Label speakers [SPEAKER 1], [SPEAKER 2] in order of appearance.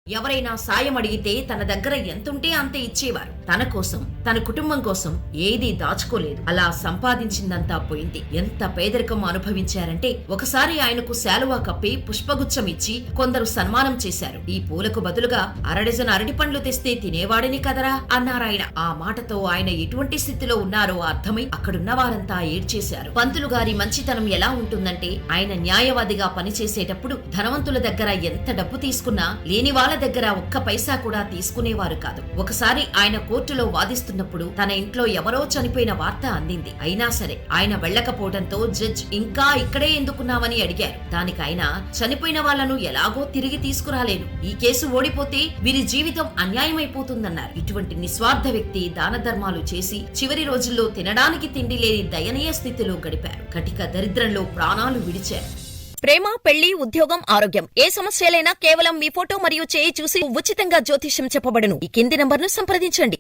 [SPEAKER 1] ఎవరైనా సాయం అడిగితే తన దగ్గర ఎంతుంటే అంతే ఇచ్చేవారు. తన కోసం, తన కుటుంబం కోసం ఏదీ దాచుకోలేదు. అలా సంపాదించిందంతా పోయింది. ఎంత పేదరికం అనుభవించారంటే ఒకసారి ఆయనకు శాలువా కప్పి పుష్పగుచ్చం ఇచ్చి కొందరు సన్మానం చేశారు. ఈ పూలకు బదులుగా అరడజన్ అరటిపండ్లు తెస్తే తినేవాడిని కదరా అన్నారాయన. ఆ మాటతో ఆయన ఎటువంటి స్థితిలో ఉన్నారో అర్థమై అక్కడున్న వారంతా ఏడ్చేశారు. పంతులు గారి మంచితనం ఎలా ఉంటుందంటే ఆయన న్యాయవాదిగా పనిచేసేటప్పుడు ధనవంతుల దగ్గర ఎంత డబ్బు తీసుకున్నా లేని వాళ్ళ దగ్గర ఒక్క పైసా కూడా తీసుకునేవారు కాదు. ఒకసారి ఆయన కోర్టులో వాదిస్తున్నప్పుడు తన ఇంట్లో ఎవరో చనిపోయిన వార్త అందింది. అయినా సరే ఆయన వెళ్లకపోవడంతో జడ్జ్ ఇంకా ఇక్కడే ఎందుకున్నావని అడిగారు. దానికి ఆయన చనిపోయిన వాళ్లను ఎలాగో తిరిగి తీసుకురాలేను, ఈ కేసు ఓడిపోతే వీరి జీవితం అన్యాయమైపోతుందన్నారు. ఇటువంటి నిస్వార్థ వ్యక్తి దాన ధర్మాలు చేసి చివరి రోజుల్లో తినడానికి తిండి లేని దయనీయ స్థితిలో గడిపారు. కటిక దరిద్రంలో ప్రాణాలు విడిచారు.
[SPEAKER 2] ప్రేమ, పెళ్లి, ఉద్యోగం, ఆరోగ్యం ఏ సమస్యలైనా కేవలం మీ ఫోటో మరియు చేయి చూసి ఉచితంగా జ్యోతిష్యం చెప్పబడును. ఈ కింది నంబర్ను సంప్రదించండి.